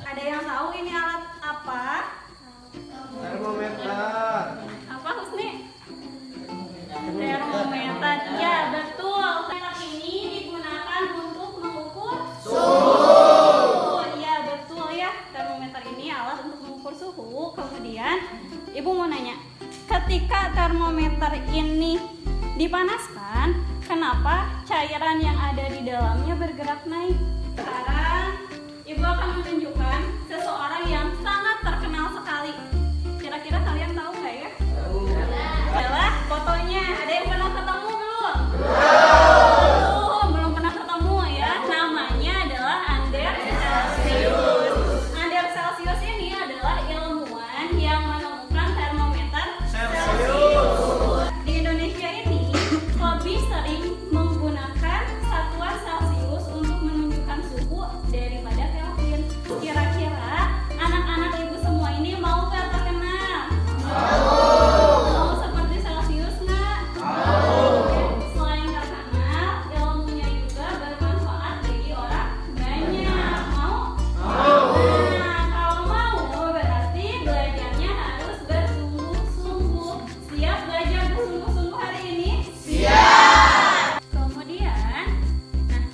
Ada yang tahu ini alat apa? Termometer. Apa Husni? Termometer. Ya, betul. Termometer ini digunakan untuk mengukur suhu. Iya, betul ya. Termometer ini alat untuk mengukur suhu. Kemudian, Ibu mau nanya, ketika termometer ini dipanaskan, kenapa cairan yang ada di dalamnya bergerak naik? Sekarang, Ibu akan menunjukkan seseorang yang sangat terkenal sekali. Kira-kira kalian tahu nggak ya? Tahu. Adalah fotonya. Ada yang pernah ketemu belum? Belum. Belum pernah ketemu ya. Namanya adalah Anders Celsius. Anders Celsius ini adalah ilmuwan yang menemukan termometer Celsius. Di Indonesia ini lebih sering menggunakan satuan Celsius untuk menunjukkan suhu daripada Kelvin. Kira-kira anak-anak ibu semua ini mau nggak terkenal? Mau seperti Celsius nggak? Selain terkenal, ilmunya juga bermanfaat bagi orang banyak. Mau? Nah, kalau mau berarti belajarnya harus bersungguh-sungguh. Siap belajar bersungguh-sungguh hari ini? Siap. Kemudian, nah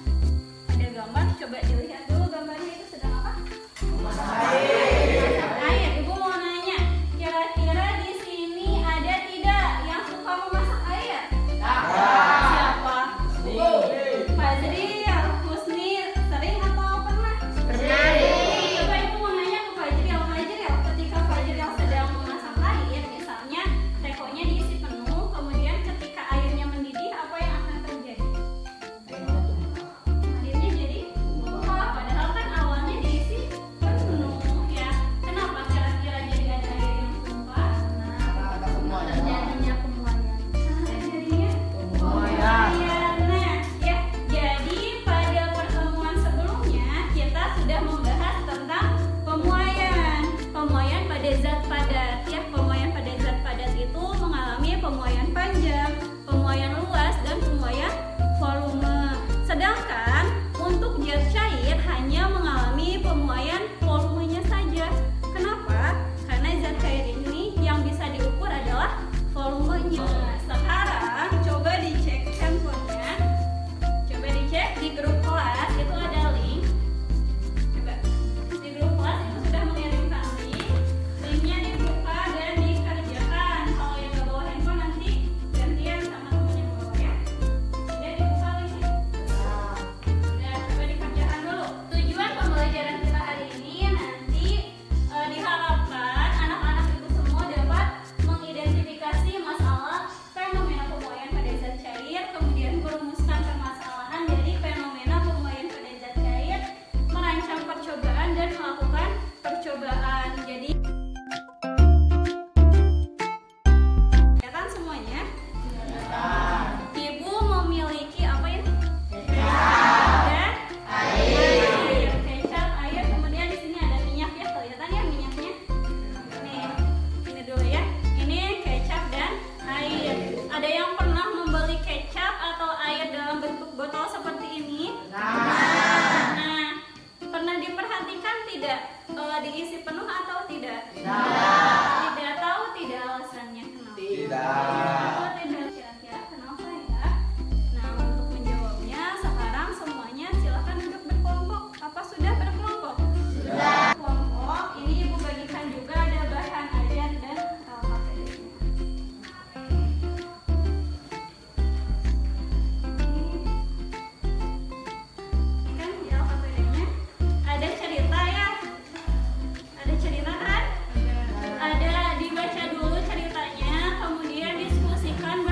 ada gambar, coba dilihat dulu gambarnya itu sedang apa? Air. Ibu mau nanya, kira-kira di sini ada tidak yang suka memasak air? Siapa? Fajril, Husni, sering atau pernah? Pernah. Coba Ibu mau nanya ke Fajril, ketika Fajril sedang memasak air, misalnya tekonya diisi penuh, kemudian ketika airnya mendidih, apa yang akan terjadi? Akhirnya jadi tumpah, padahal kan awalnya diisi penuh ya. Kenapa kira-kira jadi ada air yang tumpah? Terjadinya pemuaian. Terjadinya pemuaian. Nah, ya. Jadi pada pertemuan sebelumnya kita sudah membahas tentang pemuaian. Pemuaian pada zat padat ya. Pemuaian pada zat padat itu mengalami pemuaian panjang, pemuaian luas dan pemuaian volume. Sedangkan untuk zat cair hanya mengalami pemuaian volumenya saja. Kenapa? Karena zat cair ini yang bisa diukur adalah volumenya. Sekarang coba dicek handphonenya. Coba dicek di grup kelas itu ada link. Coba di grup kelas itu sudah mengirimkan link. Linknya dibuka dan dikerjakan. Kalau yang nggak bawa handphone nanti gantian sama teman yang bawa ya. Sudah dibuka linknya. Udah, coba dikerjakan dulu. Tujuan pembelajaran kita hari ini nanti diharapkan anak-anak ibu semua dapat mengidentifikasi masalah fenomena pemuaian pada zat cair, kemudian merumuskan permasalahan dari fenomena pemuaian pada zat cair, merancang percobaan dan melakukan percobaan. Jadi kelihatan semuanya? Ibu memiliki apa ini? Dan air. Kecap, air, kemudian di sini ada minyak ya, kelihatan ya minyaknya? Nih, ini dulu ya. Ini kecap dan air. Ada yang pernah membeli kecap atau air dalam bentuk botol seperti ini? Nah, pernah diperhatikan tidak diisi penuh atau tidak? Tidak tahu tidak alasannya kenapa? Oh, tidak. Kira-kira kenapa ya? Nah, untuk menjawabnya sekarang semuanya silakan duduk berkelompok. Apa sudah berkelompok? Sudah. Kelompok ini Ibu bagikan juga ada bahan ajar dan LKPD-nya. Ini kan di LKPD-nya ada cerita ya. Ada cerita kan? Ada dibaca dulu ceritanya, kemudian diskusikan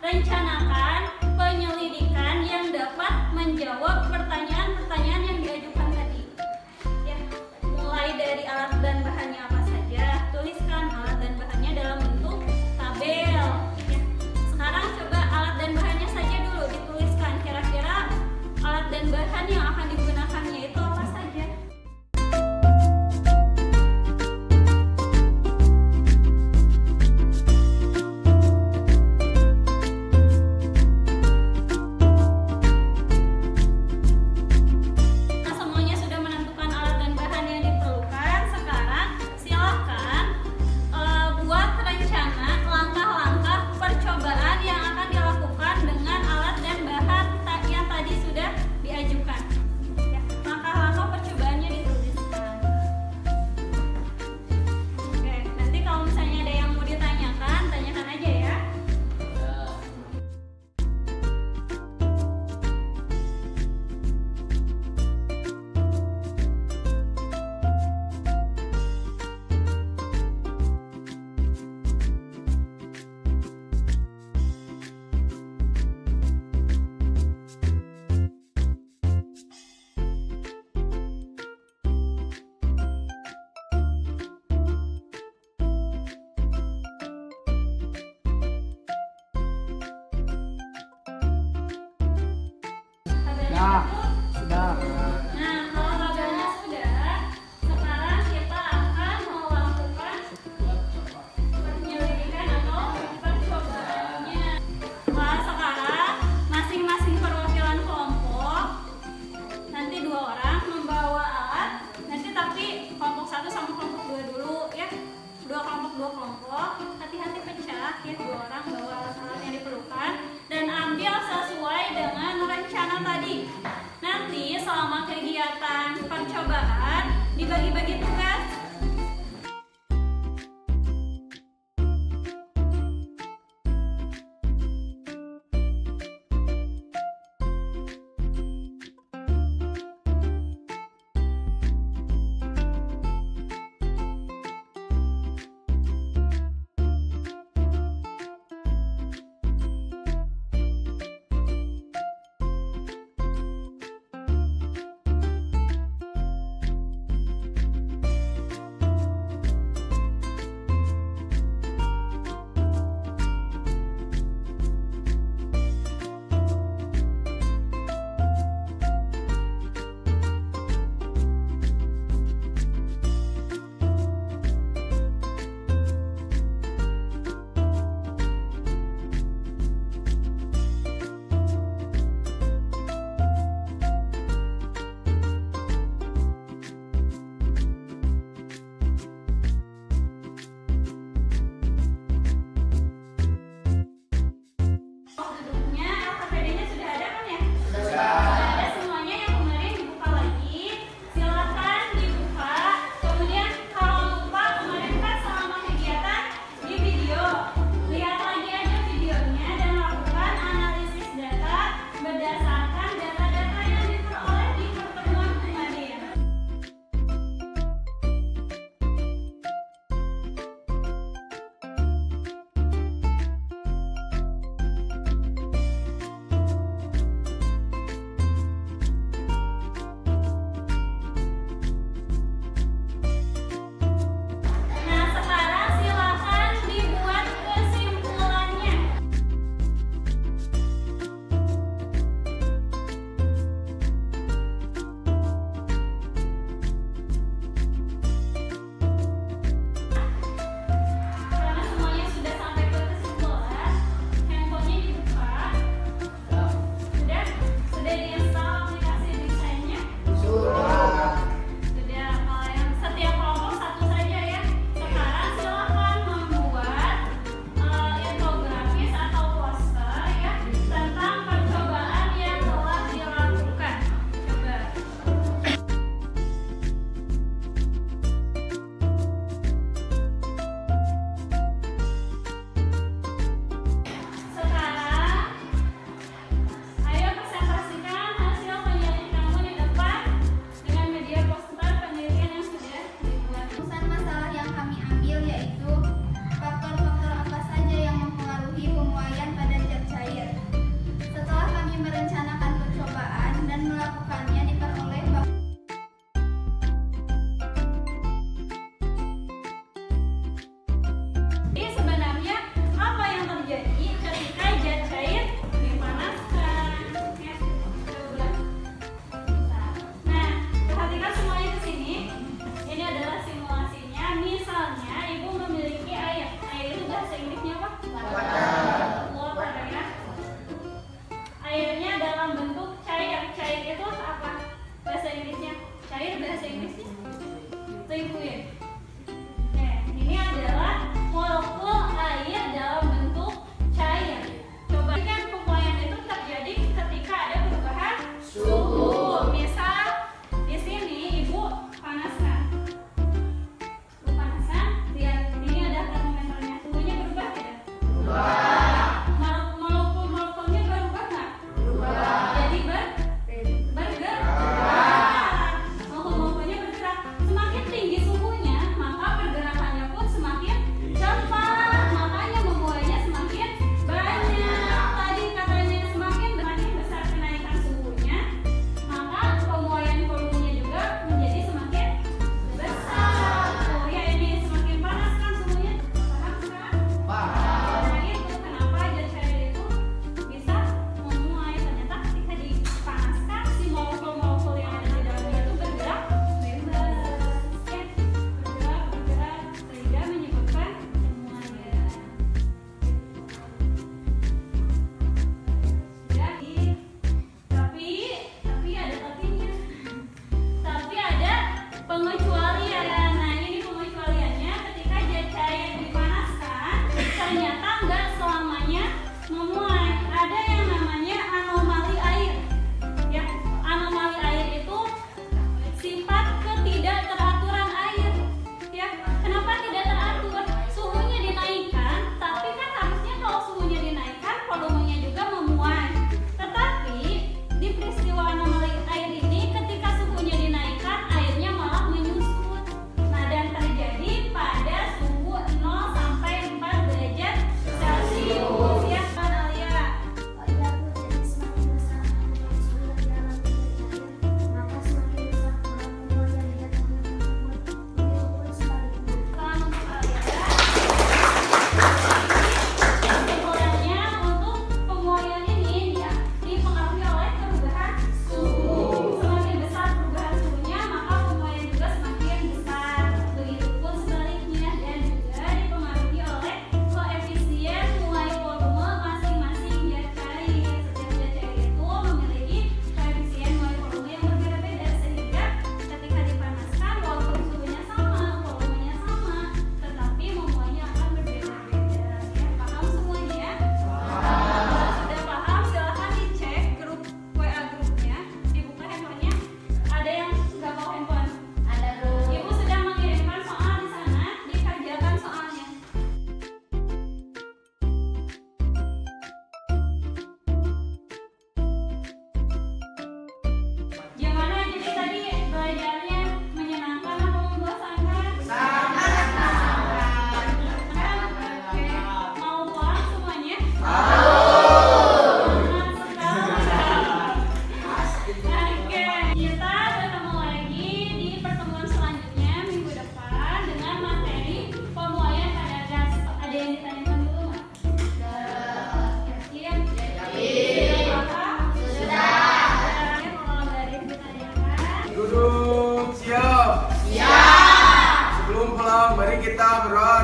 rencanakan penyelidikan yang dapat menjawab pertanyaan-pertanyaan yang diajukan tadi. Ya, mulai dari alat dan bahannya apa saja, tuliskan alat dan bahannya dalam bentuk tabel. Ya, sekarang coba alat dan bahannya saja dulu dituliskan. Kira-kira alat dan bahan yang akan digunakannya itu apa saja? Sudah. Nah, kalau tabelnya sudah, sekarang kita akan melakukan penyelidikan atau percobaannya. Nah, sekarang masing-masing perwakilan kelompok, nanti 2 orang membawa alat, nanti tapi kelompok 1 sama kelompok 2 dulu ya. 2 kelompok, hati-hati pecah ya, 2 orang bawa alat-alat yang diperlukan dan ambil sesuai dengan rencana tadi.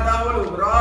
dahulu, bro.